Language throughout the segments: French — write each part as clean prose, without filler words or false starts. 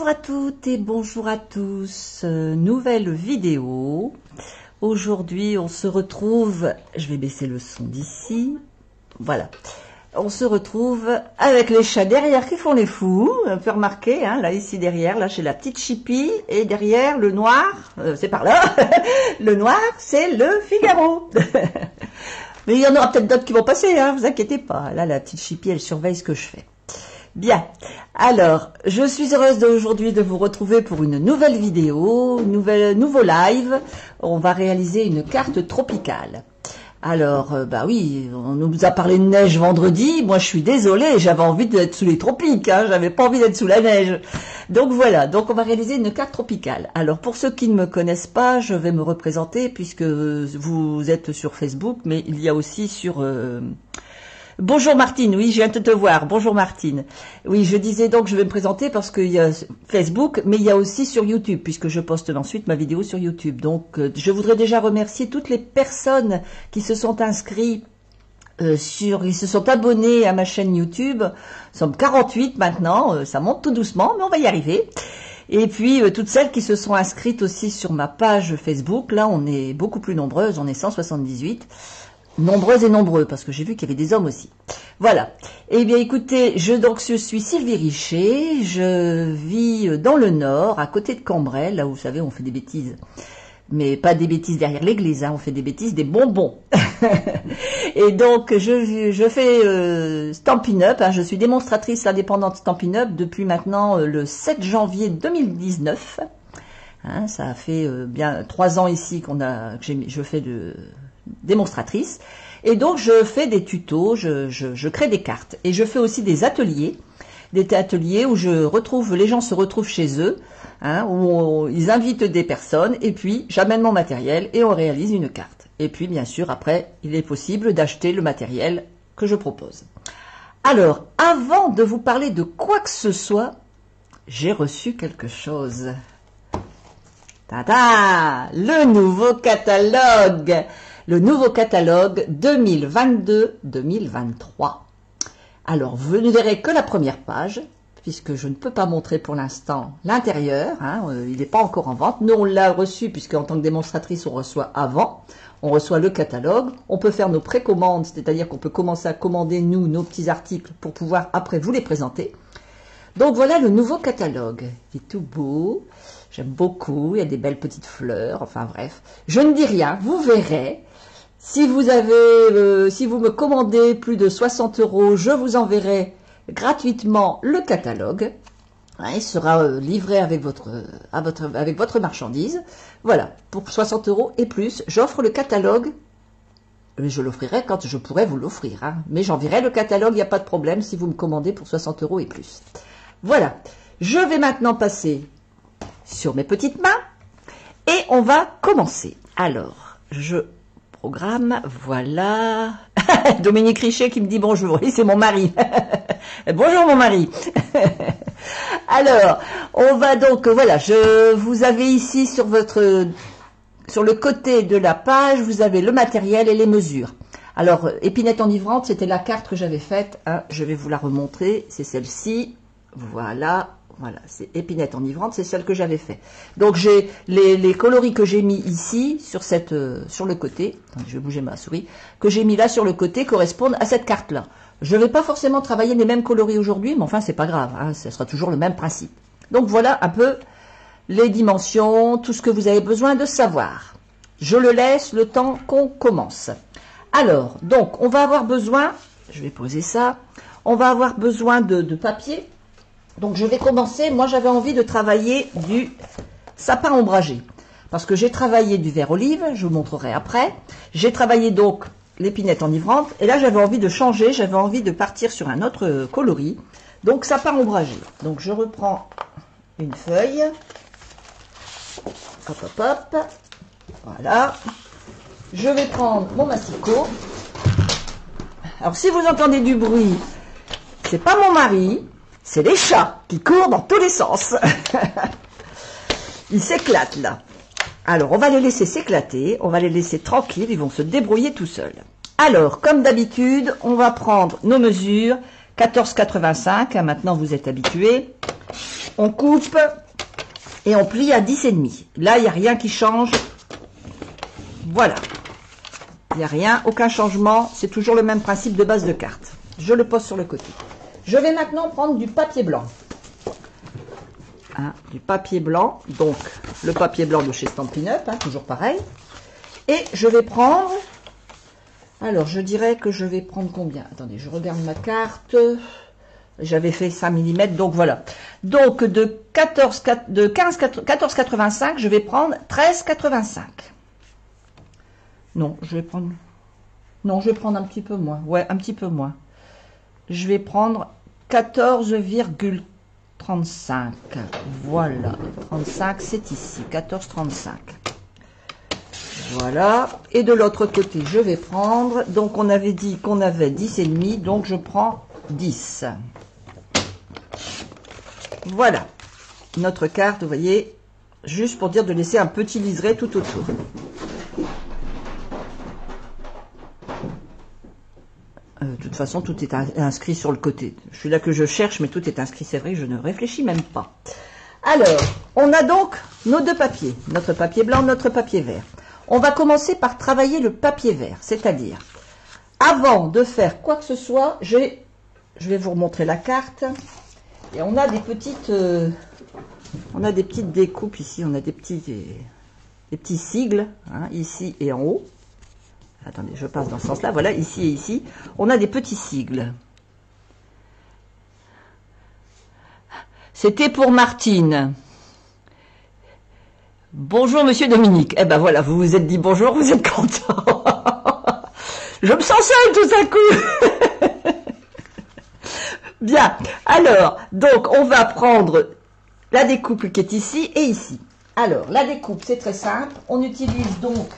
Bonjour à toutes et bonjour à tous, nouvelle vidéo. Aujourd'hui on se retrouve, je vais baisser le son d'ici, voilà. On se retrouve avec les chats derrière qui font les fous, on peut remarquer, hein, là ici derrière, là j'ai la petite Chippy et derrière le noir, c'est par là, le noir c'est le Figaro. Mais il y en aura peut-être d'autres qui vont passer, hein, vous inquiétez pas, là la petite Chippy elle surveille ce que je fais. Bien, alors, je suis heureuse aujourd'hui de vous retrouver pour une nouvelle vidéo, nouveau live. On va réaliser une carte tropicale. Alors, bah oui, on nous a parlé de neige vendredi. Moi, je suis désolée, j'avais envie d'être sous les tropiques, hein, j'avais pas envie d'être sous la neige. Donc voilà, donc on va réaliser une carte tropicale. Alors, pour ceux qui ne me connaissent pas, je vais me représenter puisque vous êtes sur Facebook, mais il y a aussi sur... Bonjour Martine, oui, je viens de te voir. Bonjour Martine. Oui, je disais donc, je vais me présenter parce qu'il y a Facebook, mais il y a aussi sur YouTube, puisque je poste ensuite ma vidéo sur YouTube. Donc, je voudrais déjà remercier toutes les personnes qui se sont inscrites ils se sont abonnés à ma chaîne YouTube. Nous sommes 48 maintenant, ça monte tout doucement, mais on va y arriver. Et puis, toutes celles qui se sont inscrites aussi sur ma page Facebook, là, on est beaucoup plus nombreuses, on est 178. Nombreuses et nombreux, parce que j'ai vu qu'il y avait des hommes aussi. Voilà. Eh bien, écoutez, je suis Sylvie Richer, je vis dans le Nord, à côté de Cambrai, là où, vous savez, on fait des bêtises. Mais pas des bêtises derrière l'église, hein, on fait des bêtises, des bonbons. Et donc, je fais Stampin' Up, hein, je suis démonstratrice indépendante Stampin' Up depuis maintenant le 7 janvier 2019. Hein, ça a fait bien 3 ans ici que je fais de... démonstratrice, et donc je fais des tutos, je crée des cartes, et je fais aussi des ateliers où les gens se retrouvent chez eux, hein, où ils invitent des personnes, et puis j'amène mon matériel et on réalise une carte. Et puis bien sûr après il est possible d'acheter le matériel que je propose. Alors avant de vous parler de quoi que ce soit, j'ai reçu quelque chose. Tada! Le nouveau catalogue! Le nouveau catalogue 2022-2023. Alors, vous ne verrez que la première page, puisque je ne peux pas montrer pour l'instant l'intérieur, hein, il n'est pas encore en vente. Nous, on l'a reçu, puisque en tant que démonstratrice, on reçoit avant, on reçoit le catalogue, on peut faire nos précommandes, c'est-à-dire qu'on peut commencer à commander, nous, nos petits articles, pour pouvoir après vous les présenter. Donc voilà le nouveau catalogue, il est tout beau, j'aime beaucoup, il y a des belles petites fleurs, enfin bref. Je ne dis rien, vous verrez. Si vous me commandez plus de 60 €, je vous enverrai gratuitement le catalogue. Hein, il sera livré avec votre marchandise. Voilà, pour 60 € et plus, j'offre le catalogue. Mais je l'offrirai quand je pourrai vous l'offrir. Hein. Mais j'enverrai le catalogue, il n'y a pas de problème si vous me commandez pour 60 € et plus. Voilà, je vais maintenant passer sur mes petites mains et on va commencer. Alors, je programme, voilà. Dominique Richer qui me dit bonjour, oui c'est mon mari. Bonjour mon mari. Alors, on va donc, voilà, vous avez ici sur le côté de la page, vous avez le matériel et les mesures. Alors, épinette enivrante, c'était la carte que j'avais faite, hein, je vais vous la remontrer, c'est celle-ci, voilà. Voilà, c'est épinette enivrante, c'est celle que j'avais fait. Donc j'ai les coloris que j'ai mis ici sur le côté. Attendez, je vais bouger ma souris. Que j'ai mis là sur le côté correspondent à cette carte-là. Je ne vais pas forcément travailler les mêmes coloris aujourd'hui, mais enfin c'est pas grave, hein, ce sera toujours le même principe. Donc voilà un peu les dimensions, tout ce que vous avez besoin de savoir. Je le laisse le temps qu'on commence. Alors, donc on va avoir besoin, je vais poser ça, on va avoir besoin de papier. Donc je vais commencer, moi j'avais envie de travailler du sapin ombragé, parce que j'ai travaillé du vert olive, je vous montrerai après, j'ai travaillé donc l'épinette enivrante, et là j'avais envie de changer, j'avais envie de partir sur un autre coloris, donc sapin ombragé. Donc je reprends une feuille, hop hop hop, voilà, je vais prendre mon masticot. Alors si vous entendez du bruit, c'est pas mon mari, c'est les chats qui courent dans tous les sens. Ils s'éclatent là. Alors, on va les laisser s'éclater, on va les laisser tranquilles, ils vont se débrouiller tout seuls. Alors, comme d'habitude, on va prendre nos mesures, 14,85, hein, maintenant vous êtes habitués. on coupe et on plie à 10,5. Là, il n'y a rien qui change. Voilà. Il n'y a rien, aucun changement. C'est toujours le même principe de base de carte. Je le pose sur le côté. Je vais maintenant prendre du papier blanc. Hein, du papier blanc. Donc, le papier blanc de chez Stampin' Up, hein, toujours pareil. Et je vais prendre... Alors, je dirais que je vais prendre combien? Attendez, je regarde ma carte. J'avais fait 5 mm, donc voilà. Donc, de 14,85, je vais prendre 13,85. Non, je vais prendre... Non, je vais prendre un petit peu moins. Ouais, un petit peu moins. Je vais prendre 14,35. Voilà. 35, c'est ici. 14,35. Voilà. Et de l'autre côté, je vais prendre... Donc, on avait dit qu'on avait 10,5. Donc, je prends 10. Voilà. Notre carte, vous voyez, juste pour dire de laisser un petit liseré tout autour. De toute façon, tout est inscrit sur le côté. Je suis là que je cherche, mais tout est inscrit. C'est vrai, je ne réfléchis même pas. Alors, on a donc nos deux papiers. Notre papier blanc, notre papier vert. On va commencer par travailler le papier vert. C'est-à-dire, avant de faire quoi que ce soit, je vais vous remontrer la carte. Et on a des petites... découpes ici. On a des petits sigles, hein, ici et en haut. Attendez, je passe dans ce sens-là. Voilà, ici et ici, on a des petits sigles. C'était pour Martine. Bonjour, monsieur Dominique. Eh ben voilà, vous vous êtes dit bonjour, vous êtes content. Je me sens seule tout à coup. Bien, alors, donc, on va prendre la découpe qui est ici et ici. Alors, la découpe, c'est très simple. On utilise donc...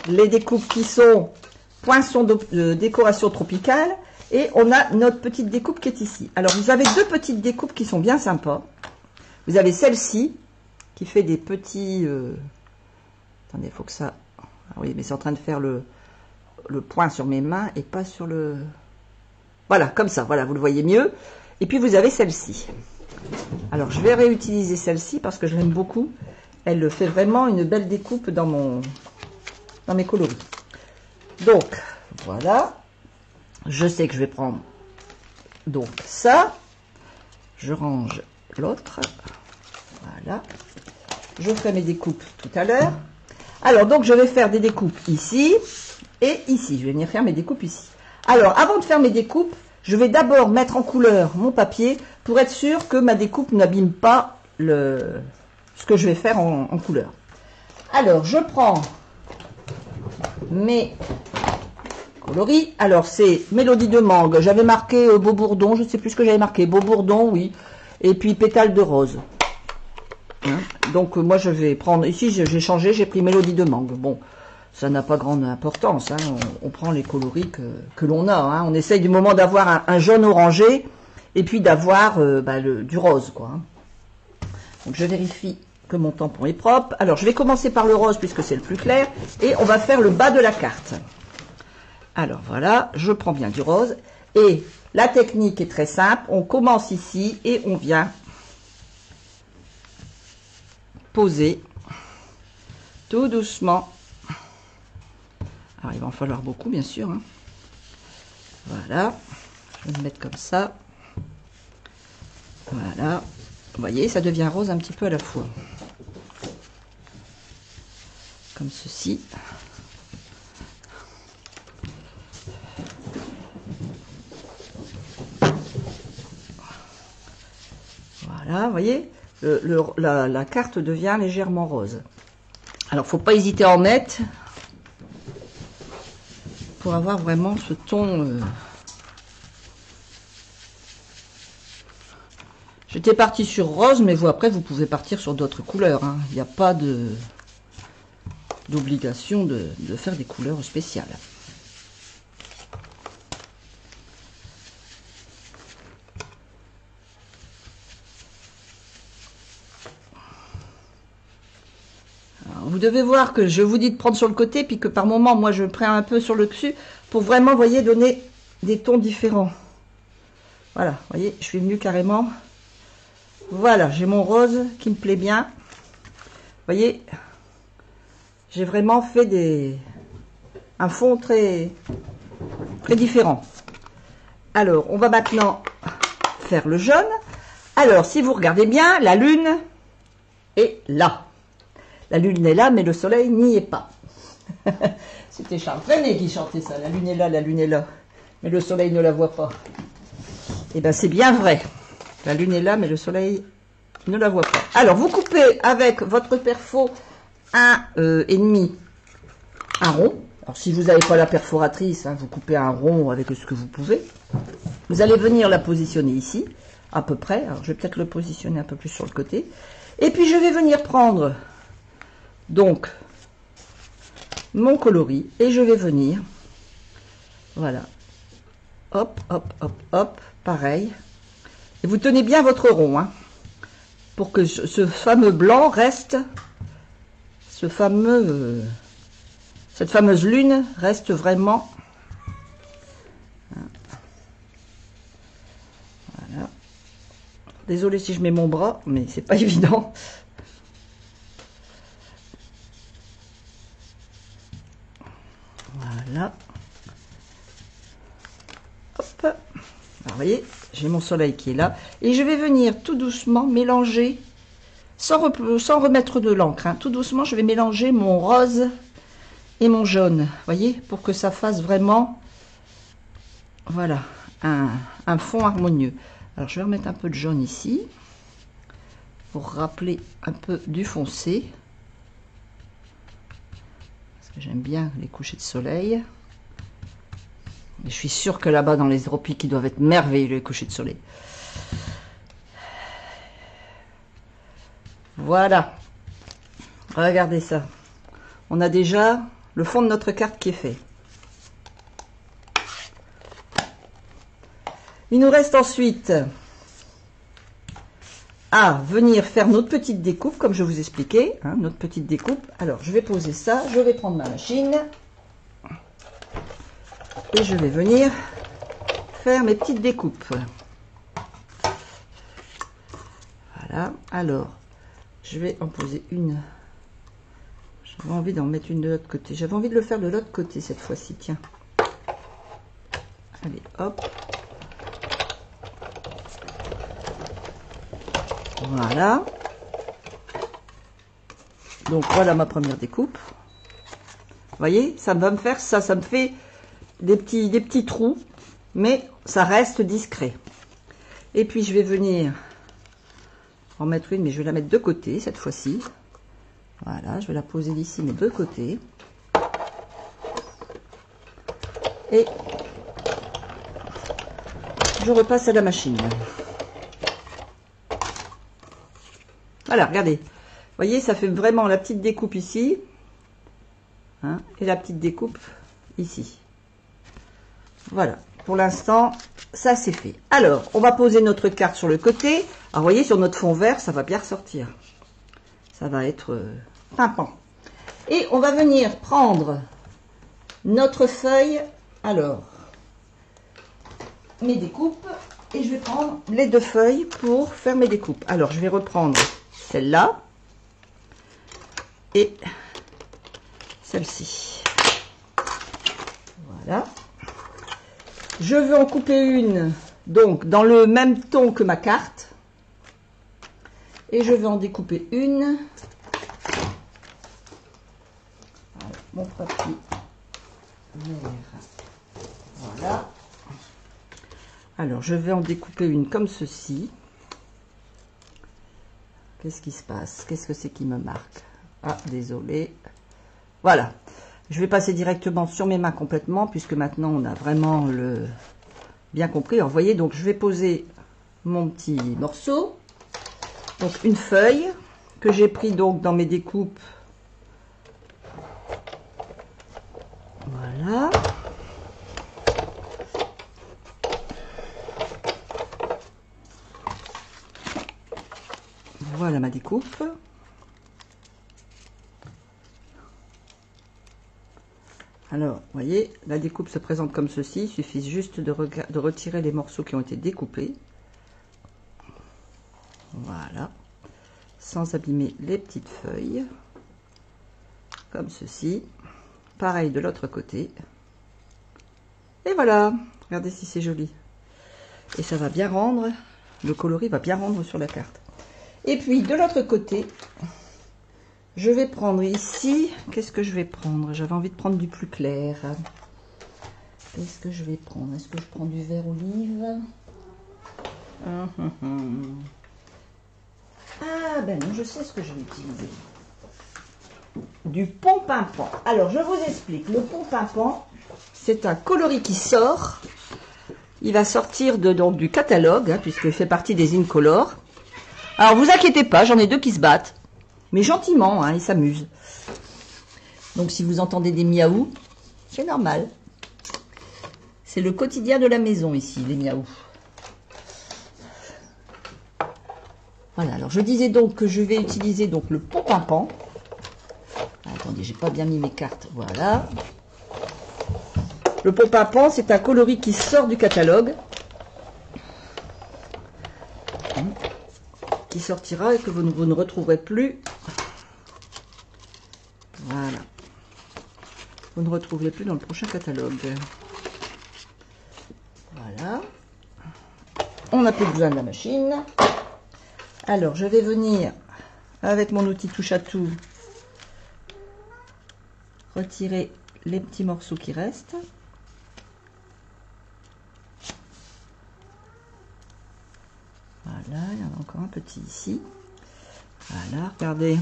les découpes qui sont poinçons de décoration tropicale et on a notre petite découpe qui est ici. Alors vous avez deux petites découpes qui sont bien sympas. Vous avez celle-ci qui fait des petits... Attendez, il faut que ça... Ah oui, mais c'est en train de faire le point sur mes mains et pas sur le... Voilà, comme ça, voilà, vous le voyez mieux. Et puis vous avez celle-ci. Alors je vais réutiliser celle-ci parce que je l'aime beaucoup. Elle fait vraiment une belle découpe dans mes coloris. Donc, voilà. Je sais que je vais prendre donc ça. Je range l'autre. Voilà. Je ferai mes découpes tout à l'heure. Alors, donc, je vais faire des découpes ici et ici. Je vais venir faire mes découpes ici. Alors, avant de faire mes découpes, je vais d'abord mettre en couleur mon papier pour être sûr que ma découpe n'abîme pas ce que je vais faire en couleur. Alors, je prends mes coloris. Alors, c'est Mélodie de mangue. J'avais marqué Beau Bourdon. Je ne sais plus ce que j'avais marqué. Beau Bourdon, oui. Et puis, pétale de rose. Hein, donc, moi, je vais prendre... Ici, j'ai changé. J'ai pris Mélodie de mangue. Bon, ça n'a pas grande importance. Hein. On prend les coloris que l'on a. Hein. On essaye du moment d'avoir un jaune orangé et puis d'avoir du rose, quoi. Hein. Donc, je vérifie que mon tampon est propre. Alors, je vais commencer par le rose puisque c'est le plus clair. Et on va faire le bas de la carte. Alors, voilà, je prends bien du rose. Et la technique est très simple. On commence ici et on vient poser tout doucement. Alors, il va en falloir beaucoup, bien sûr. Hein. Voilà. Je vais me mettre comme ça. Voilà. Vous voyez, ça devient rose un petit peu à la fois. Comme ceci. Voilà, vous voyez, la carte devient légèrement rose. Alors, faut pas hésiter à en mettre pour avoir vraiment ce ton... J'étais partie sur rose, mais vous, après, vous pouvez partir sur d'autres couleurs. Hein. Il n'y a pas d'obligation de faire des couleurs spéciales. Alors, vous devez voir que je vous dis de prendre sur le côté, puis que par moment, moi, je prends un peu sur le dessus, pour vraiment, vous voyez, donner des tons différents. Voilà, vous voyez, je suis venue carrément. Voilà, j'ai mon rose qui me plaît bien. Vous voyez, j'ai vraiment fait un fond très différent. Alors, on va maintenant faire le jaune. Alors, si vous regardez bien, la lune est là. La lune est là, mais le soleil n'y est pas. C'était Charles Trenet qui chantait ça. La lune est là, la lune est là. Mais le soleil ne la voit pas. Eh bien, c'est bien vrai. La lune est là, mais le soleil ne la voit pas. Alors, vous coupez avec votre perfo 1,5 un rond. Alors, si vous n'avez pas la perforatrice, hein, vous coupez un rond avec ce que vous pouvez. Vous allez venir la positionner ici, à peu près. Alors, je vais peut-être le positionner un peu plus sur le côté. Et puis, je vais venir prendre, donc, mon coloris. Et je vais venir, voilà. Hop, hop, hop, hop. Pareil. Et vous tenez bien votre rond, hein, pour que ce fameux blanc reste, cette fameuse lune reste vraiment. Voilà. Désolée si je mets mon bras, mais c'est pas évident. Voilà. Hop. Alors, vous voyez, j'ai mon soleil qui est là. Et je vais venir tout doucement mélanger, sans remettre de l'encre, hein, tout doucement, je vais mélanger mon rose et mon jaune. Vous voyez, pour que ça fasse vraiment, voilà, un fond harmonieux. Alors, je vais remettre un peu de jaune ici, pour rappeler un peu du foncé. Parce que j'aime bien les couchers de soleil. Et je suis sûre que là-bas, dans les tropiques, ils doivent être merveilleux, les couchers de soleil. Voilà. Regardez ça. On a déjà le fond de notre carte qui est fait. Il nous reste ensuite à venir faire notre petite découpe, comme je vous expliquais, hein, notre petite découpe. Alors, je vais poser ça, je vais prendre ma machine. Et je vais venir faire mes petites découpes. Voilà. Alors, je vais en poser une. J'avais envie d'en mettre une de l'autre côté. J'avais envie de le faire de l'autre côté cette fois-ci. Tiens. Allez, hop. Voilà. Donc, voilà ma première découpe. Vous voyez, ça va me faire ça. Ça me fait des petits trous, mais ça reste discret. Et puis je vais venir en mettre une, mais je vais la mettre de côté cette fois-ci. Voilà, je vais la poser d'ici, mais de côté. Et je repasse à la machine. Voilà, regardez. Vous voyez, ça fait vraiment la petite découpe ici, hein, et la petite découpe ici. Voilà, pour l'instant, ça c'est fait. Alors, on va poser notre carte sur le côté. Alors, vous voyez, sur notre fond vert, ça va bien ressortir. Ça va être pimpant. Et on va venir prendre notre feuille. Alors, mes découpes. Et je vais prendre les deux feuilles pour faire mes découpes. Alors, je vais reprendre celle-là. Et celle-ci. Voilà. Je veux en couper une, donc, dans le même ton que ma carte. Et je vais en découper une. Voilà, mon papier vert. Voilà. Alors, je vais en découper une comme ceci. Qu'est-ce qui se passe? Qu'est-ce que c'est qui me marque? Ah, désolé. Voilà. Je vais passer directement sur mes mains complètement, puisque maintenant on a vraiment le bien compris. Alors, vous voyez, donc je vais poser mon petit morceau. Donc une feuille que j'ai pris donc dans mes découpes. Voilà. Voilà ma découpe. Alors, vous voyez, la découpe se présente comme ceci. Il suffit juste de retirer les morceaux qui ont été découpés. Voilà. Sans abîmer les petites feuilles. Comme ceci. Pareil de l'autre côté. Et voilà. Regardez si c'est joli. Et ça va bien rendre. Le coloris va bien rendre sur la carte. Et puis, de l'autre côté, je vais prendre ici. Qu'est-ce que je vais prendre? J'avais envie de prendre du plus clair. Qu'est-ce que je vais prendre? Est-ce que je prends du vert olive? Ah ben non, je sais ce que je vais utiliser. Du pont-pimpant. Alors, je vous explique. Le pont-pimpant, c'est un coloris qui sort. Il va sortir donc, du catalogue, hein, puisqu'il fait partie des Incolor. Alors, vous inquiétez pas, j'en ai deux qui se battent. Mais gentiment, hein, ils s'amusent. Donc, si vous entendez des miaou, c'est normal. C'est le quotidien de la maison, ici, les miaou. Voilà, alors je disais donc que je vais utiliser donc le pont-pimpant. Attendez, j'ai pas bien mis mes cartes. Voilà. Le pont-pimpant, c'est un coloris qui sort du catalogue. Qui sortira et que vous ne retrouverez plus. Voilà. Vous ne retrouverez plus dans le prochain catalogue. Voilà. On n'a plus besoin de la machine. Alors, je vais venir, avec mon outil touche à tout, retirer les petits morceaux qui restent. Voilà, il y en a encore un petit ici. Voilà, regardez.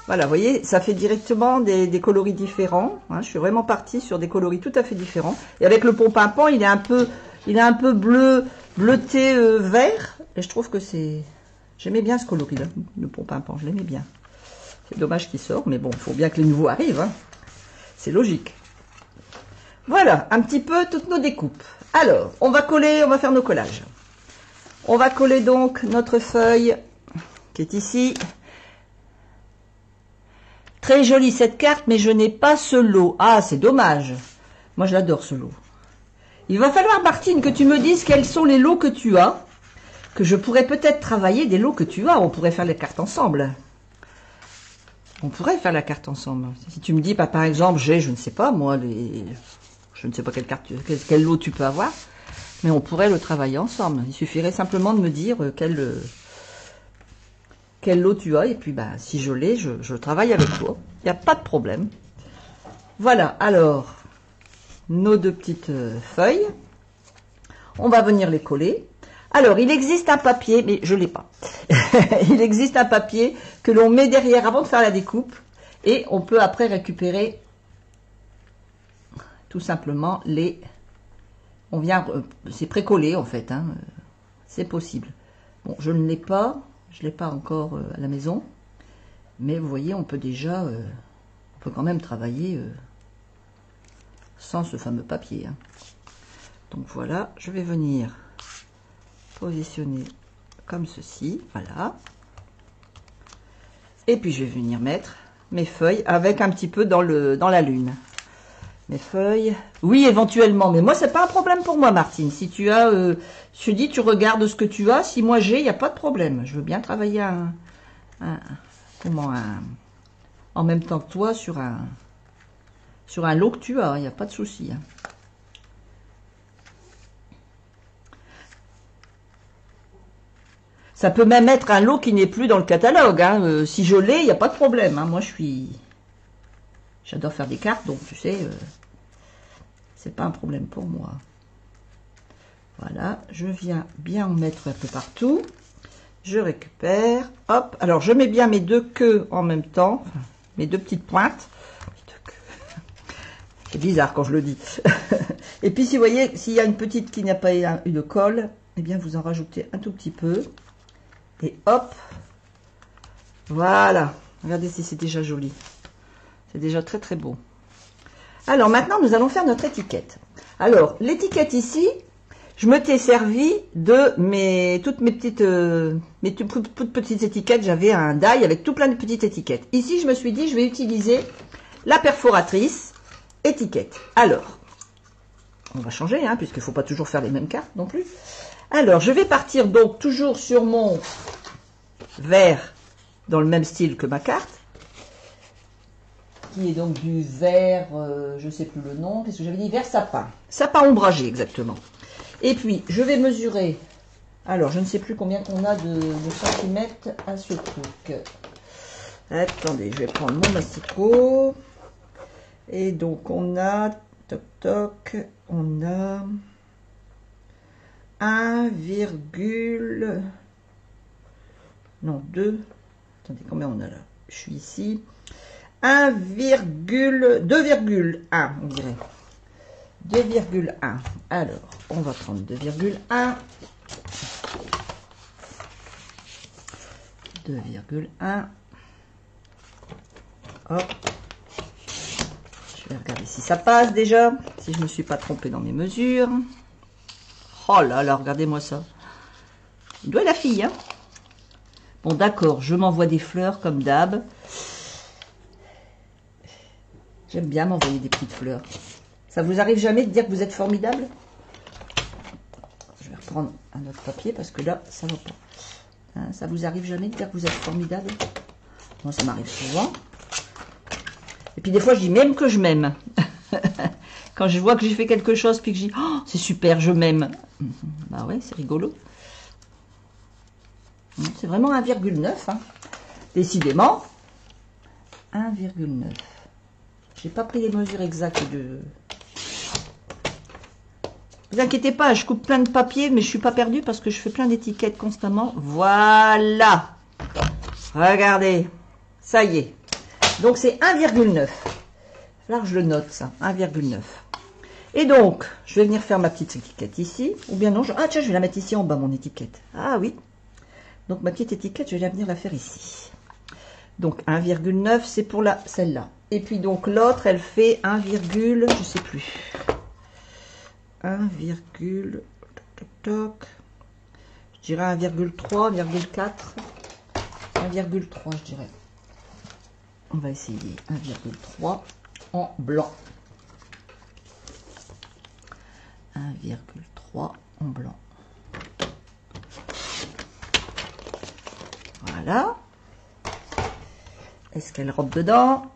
Voilà, vous voyez, ça fait directement des coloris différents. Hein, je suis vraiment partie sur des coloris tout à fait différents. Et avec le pont-pimpant, il est un peu bleu, bleuté vert. Et je trouve que c'est... J'aimais bien ce coloris-là, le pont-pimpant, je l'aimais bien. C'est dommage qu'il sort, mais bon, il faut bien que les nouveaux arrivent. Hein. C'est logique. Voilà, un petit peu toutes nos découpes. Alors, on va coller, on va faire nos collages. On va coller donc notre feuille qui est ici. Très jolie cette carte, mais je n'ai pas ce lot. Ah, c'est dommage. Moi, je l'adore ce lot. Il va falloir, Martine, que tu me dises quels sont les lots que tu as, que je pourrais peut-être travailler des lots que tu as. On pourrait faire les cartes ensemble. On pourrait faire la carte ensemble. Si tu me dis, bah, par exemple, j'ai, je ne sais pas, moi, je ne sais pas quel lot tu peux avoir, mais on pourrait le travailler ensemble. Il suffirait simplement de me dire quel lot tu as, et puis, bah, si je l'ai, je travaille avec toi. Il n'y a pas de problème. Voilà, alors... nos deux petites feuilles. On va venir les coller. Alors, il existe un papier, mais je ne l'ai pas. Il existe un papier que l'on met derrière avant de faire la découpe. Et on peut après récupérer tout simplement les... On vient... c'est précollé en fait. Hein, c'est possible. Bon, je ne l'ai pas. Je ne l'ai pas encore à la maison. Mais vous voyez, on peut déjà... on peut quand même travailler... sans ce fameux papier. Hein. Donc voilà, je vais venir positionner comme ceci, voilà. Et puis je vais venir mettre mes feuilles avec un petit peu dans la lune. Mes feuilles, oui éventuellement, mais moi c'est pas un problème pour moi Martine. Si tu as, je dis tu regardes ce que tu as, si moi j'ai, il n'y a pas de problème. Je veux bien travailler en même temps que toi sur un lot que tu as, il n'y a pas de souci. Hein. Ça peut même être un lot qui n'est plus dans le catalogue. Hein. Si je l'ai, il n'y a pas de problème. Hein. Moi, j'adore faire des cartes, donc tu sais, c'est pas un problème pour moi. Voilà, je viens bien en mettre un peu partout. Je récupère, hop. Alors, je mets bien mes deux queues en même temps, enfin, mes deux petites pointes. C'est bizarre quand je le dis. Et puis, si vous voyez, s'il y a une petite qui n'a pas eu de colle, eh bien, vous en rajoutez un tout petit peu. Et hop. Voilà. Regardez si c'est déjà joli. C'est déjà très, très beau. Alors, maintenant, nous allons faire notre étiquette. Alors, l'étiquette ici, je me t'ai servi de toutes mes toutes petites étiquettes. J'avais un die avec tout plein de petites étiquettes. Ici, je me suis dit, je vais utiliser la perforatrice, étiquette. Alors, on va changer, hein, puisqu'il ne faut pas toujours faire les mêmes cartes non plus. Alors, je vais partir donc toujours sur mon vert dans le même style que ma carte, qui est donc du vert, je ne sais plus le nom, qu'est-ce que j'avais dit, vert sapin. Sapin ombragé, exactement. Et puis, je vais mesurer, alors, je ne sais plus combien on a de centimètres à ce truc. Attendez, je vais prendre mon masticot. Et donc, on a, toc toc, on a 1, non, 2, attendez, combien on a là? Je suis ici. 2,1, on dirait. 2,1. Alors, on va prendre 2,1. 2,1. Hop. Je vais regarder si ça passe déjà, si je ne me suis pas trompée dans mes mesures. Oh là là, regardez-moi ça. Il doit être la fille, hein. Bon, d'accord, je m'envoie des fleurs comme d'hab. J'aime bien m'envoyer des petites fleurs. Ça vous arrive jamais de dire que vous êtes formidable? Je vais reprendre un autre papier parce que là, ça ne va pas. Hein, ça vous arrive jamais de dire que vous êtes formidable? Moi, ça m'arrive souvent. Et puis des fois, je dis même que je m'aime. Quand je vois que j'ai fait quelque chose, puis que je dis, oh, c'est super, je m'aime. Bah ouais, c'est rigolo. C'est vraiment 1,9. Hein. Décidément, 1,9. J'ai pas pris les mesures exactes de... Vous inquiétez pas, je coupe plein de papier, mais je suis pas perdue parce que je fais plein d'étiquettes constamment. Voilà. Regardez. Ça y est. Donc, c'est 1,9. Là, je le note, ça. 1,9. Et donc, je vais venir faire ma petite étiquette ici. Ou bien non, ah tiens, je vais la mettre ici en bas, mon étiquette. Ah oui. Donc, ma petite étiquette, je vais venir la faire ici. Donc, 1,9, c'est pour celle-là. Et puis, donc, l'autre, elle fait 1, je sais plus. 1, toc, toc. Je dirais 1,3, 1,4. 1,3, je dirais. On va essayer 1,3 en blanc. 1,3 en blanc. Voilà. Est-ce qu'elle rentre dedans?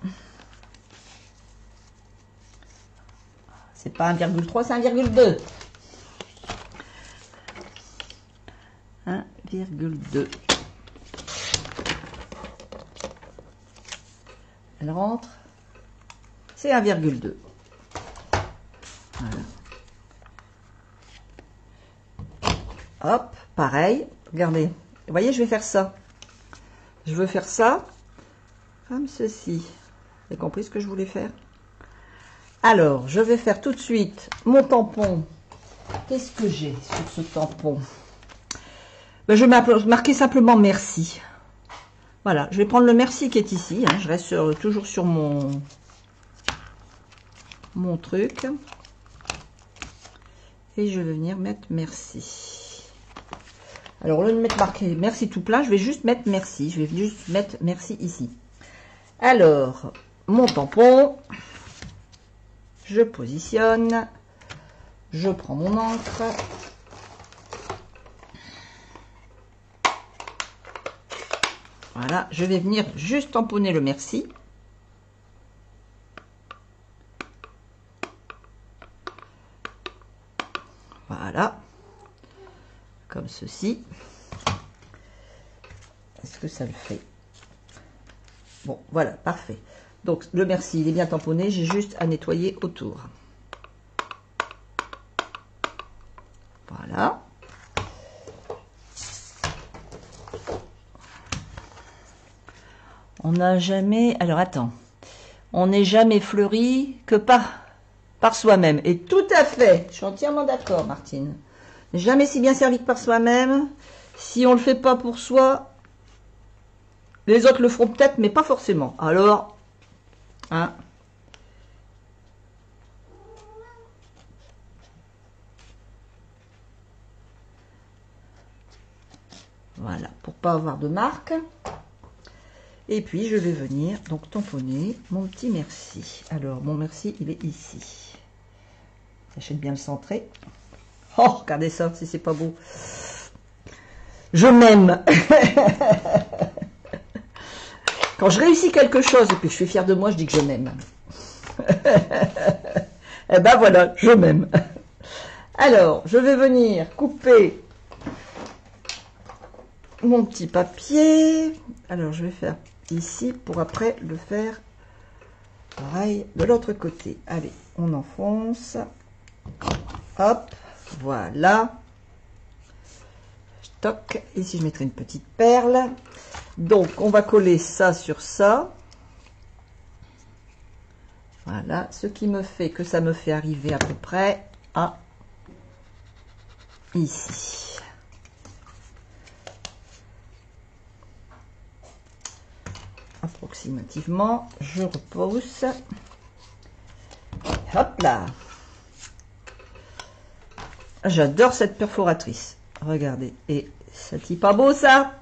C'est pas 1,3, c'est 1,2. 1,2. Elle rentre. C'est 1,2. Voilà. Hop, pareil. Regardez. Vous voyez, je vais faire ça. Je veux faire ça comme ceci. Vous avez compris ce que je voulais faire? Alors, je vais faire tout de suite mon tampon. Qu'est-ce que j'ai sur ce tampon? Ben, je vais marquer simplement merci. Voilà, je vais prendre le merci qui est ici. Hein. Je reste toujours sur mon truc. Et je vais venir mettre merci. Alors, au lieu de mettre marqué merci tout plein, je vais juste mettre merci. Je vais juste mettre merci ici. Alors, mon tampon. Je positionne. Je prends mon encre. Voilà, je vais venir juste tamponner le merci. Voilà. Comme ceci. Est-ce que ça le fait? Bon, voilà, parfait. Donc, le merci, il est bien tamponné. J'ai juste à nettoyer autour. Voilà. On n'a jamais... Alors, attends. On n'est jamais fleuri que par soi-même. Et tout à fait. Je suis entièrement d'accord, Martine. Jamais si bien servi que par soi-même. Si on ne le fait pas pour soi, les autres le feront peut-être, mais pas forcément. Alors, hein. Voilà, pour pas avoir de marque. Et puis je vais venir donc tamponner mon petit merci. Alors mon merci il est ici. J'achète bien le centré. Oh regardez ça si c'est pas beau. Je m'aime. Quand je réussis quelque chose et puis je suis fière de moi, je dis que je m'aime. Eh ben voilà, je m'aime. Alors, je vais venir couper mon petit papier. Alors, je vais faire ici pour après le faire pareil de l'autre côté. Allez, on enfonce. Hop, voilà. Toc. Ici, je mettrai une petite perle. Donc, on va coller ça sur ça. Voilà, ce qui me fait que ça me fait arriver à peu près à ici. Approximativement, je repousse. Hop là. J'adore cette perforatrice. Regardez. Et c'est pas beau ça?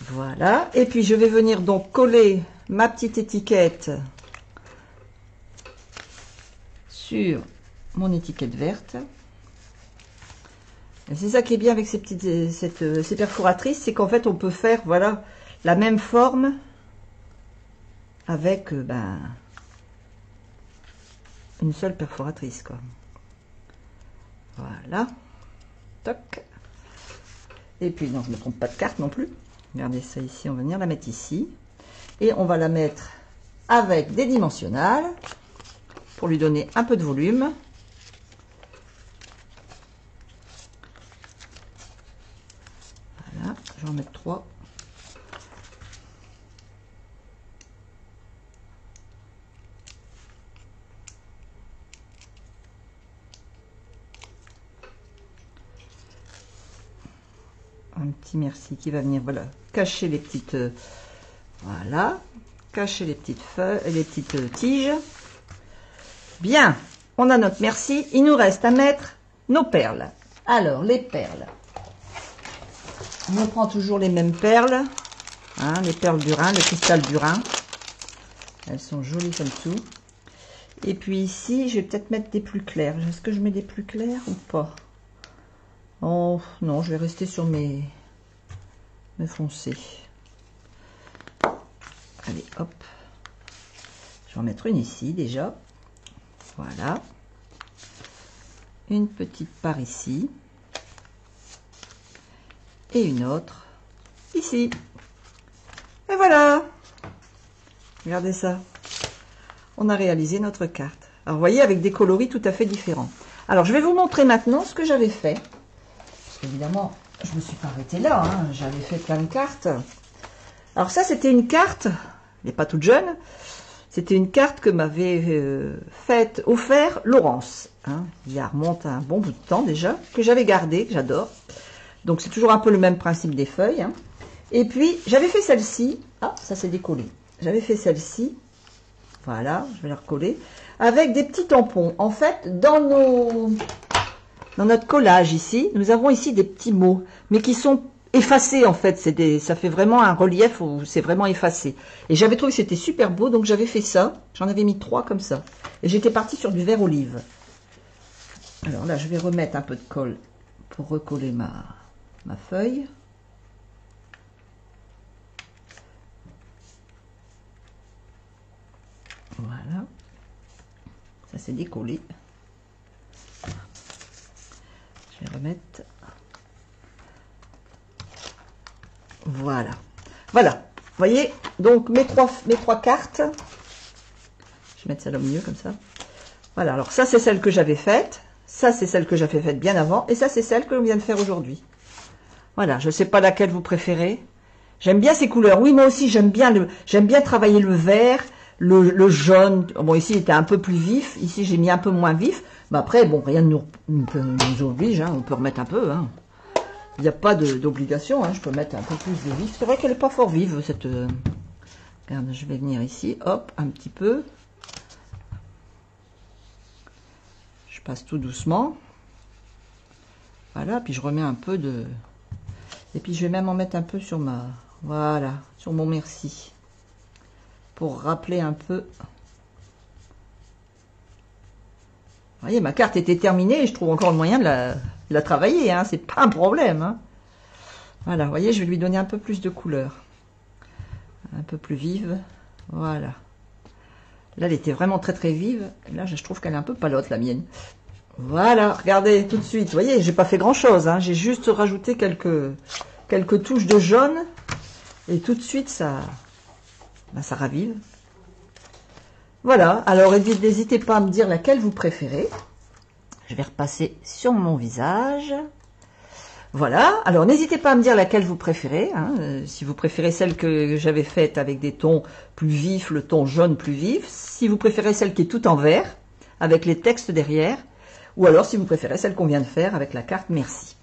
Voilà. Et puis je vais venir donc coller ma petite étiquette sur mon étiquette verte. C'est ça qui est bien avec ces petites ces perforatrices, c'est qu'en fait on peut faire voilà la même forme avec une seule perforatrice quoi. Voilà. Toc. Et puis non, je ne me trompe pas de carte non plus. Regardez ça ici, on va venir la mettre ici. Et on va la mettre avec des dimensionnels pour lui donner un peu de volume. Voilà, je vais en mettre 3. Un petit merci qui va venir, voilà, cacher les petites, voilà, cacher les petites feuilles, les petites tiges. Bien, on a notre merci. Il nous reste à mettre nos perles. Alors, les perles. On prend toujours les mêmes perles, hein, les perles du Rhin, le cristal du Rhin. Elles sont jolies comme tout. Et puis ici, je vais peut-être mettre des plus clairs. Est-ce que je mets des plus clairs ou pas? Oh non, je vais rester sur mes foncés. Allez, hop. Je vais en mettre une ici déjà. Voilà. Une petite par ici. Et une autre ici. Et voilà. Regardez ça. On a réalisé notre carte. Alors, vous voyez, avec des coloris tout à fait différents. Alors, je vais vous montrer maintenant ce que j'avais fait. Évidemment, je ne me suis pas arrêtée là, hein. J'avais fait plein de cartes. Alors ça, c'était une carte, mais pas toute jeune, c'était une carte que m'avait offert Laurence. Hein. Il remonte à un bon bout de temps déjà, que j'avais gardé, que j'adore. Donc c'est toujours un peu le même principe des feuilles. Hein. Et puis, j'avais fait celle-ci. Ah, ça s'est décollé. J'avais fait celle-ci. Voilà, je vais la recoller. Avec des petits tampons. En fait, dans notre collage ici, nous avons ici des petits mots, mais qui sont effacés en fait. Ça fait vraiment un relief où c'est vraiment effacé. Et j'avais trouvé que c'était super beau, donc j'avais fait ça. J'en avais mis 3 comme ça. Et j'étais partie sur du vert olive. Alors là, je vais remettre un peu de colle pour recoller ma feuille. Voilà. Ça s'est décollé. Je vais remettre. Voilà. Voilà. Vous voyez, donc mes trois cartes. Je vais mettre celle au milieu comme ça. Voilà. Alors ça, c'est celle que j'avais faite. Ça, c'est celle que j'avais faite bien avant. Et ça, c'est celle que l'on vient de faire aujourd'hui. Voilà. Je ne sais pas laquelle vous préférez. J'aime bien ces couleurs. Oui, moi aussi, j'aime bien travailler le vert, le jaune. Bon, ici, il était un peu plus vif. Ici, j'ai mis un peu moins vif. Mais après, bon, rien ne nous oblige, hein, on peut remettre un peu. Hein. Il n'y a pas d'obligation, hein, je peux mettre un peu plus de vif. C'est vrai qu'elle n'est pas fort vive, cette... Regarde, je vais venir ici, hop, un petit peu. Je passe tout doucement. Voilà, puis je remets un peu de... Et puis je vais même en mettre un peu sur ma... Voilà, sur mon merci. Pour rappeler un peu. Vous voyez, ma carte était terminée et je trouve encore le moyen de la travailler. Hein, c'est pas un problème. Hein. Voilà, vous voyez, je vais lui donner un peu plus de couleur. Un peu plus vive. Voilà. Là, elle était vraiment très très vive. Là, je trouve qu'elle est un peu palote, la mienne. Voilà, regardez, tout de suite. Vous voyez, j'ai pas fait grand chose. Hein, j'ai juste rajouté quelques touches de jaune. Et tout de suite, ça ravive. Voilà, alors n'hésitez pas à me dire laquelle vous préférez. Je vais repasser sur mon visage. Voilà, alors n'hésitez pas à me dire laquelle vous préférez. Hein, si vous préférez celle que j'avais faite avec des tons plus vifs, le ton jaune plus vif. Si vous préférez celle qui est tout en vert, avec les textes derrière. Ou alors si vous préférez celle qu'on vient de faire avec la carte merci.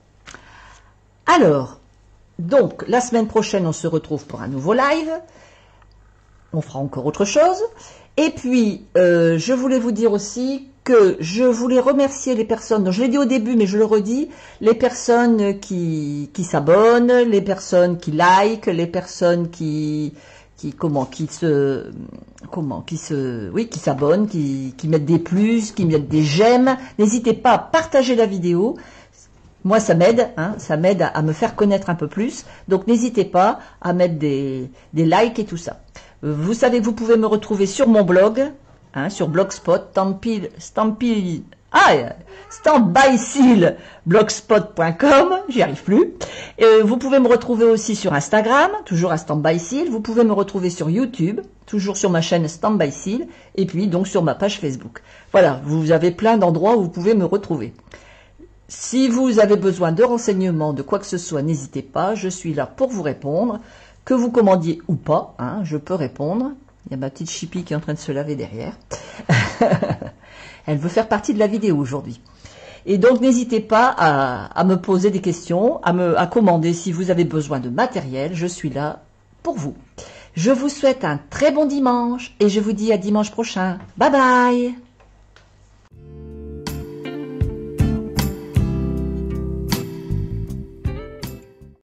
Alors, donc la semaine prochaine, on se retrouve pour un nouveau live. On fera encore autre chose. Et puis, je voulais vous dire aussi que je voulais remercier les personnes, donc je l'ai dit au début, mais je le redis, les personnes qui s'abonnent, les personnes qui like, les personnes qui s'abonnent, qui mettent des plus, qui mettent des j'aime. N'hésitez pas à partager la vidéo. Moi, ça m'aide, hein, ça m'aide à me faire connaître un peu plus. Donc, n'hésitez pas à mettre des likes et tout ça. Vous savez que vous pouvez me retrouver sur mon blog, hein, sur Blogspot, standbyseal.blogspot.com, j'y arrive plus. Vous pouvez me retrouver aussi sur Instagram, toujours à standbyseal. Vous pouvez me retrouver sur YouTube, toujours sur ma chaîne standbyseal, et puis donc sur ma page Facebook. Voilà, vous avez plein d'endroits où vous pouvez me retrouver. Si vous avez besoin de renseignements, de quoi que ce soit, n'hésitez pas, je suis là pour vous répondre. Que vous commandiez ou pas, hein, je peux répondre. Il y a ma petite Chippy qui est en train de se laver derrière. Elle veut faire partie de la vidéo aujourd'hui. Et donc, n'hésitez pas à me poser des questions, à commander si vous avez besoin de matériel. Je suis là pour vous. Je vous souhaite un très bon dimanche et je vous dis à dimanche prochain. Bye bye!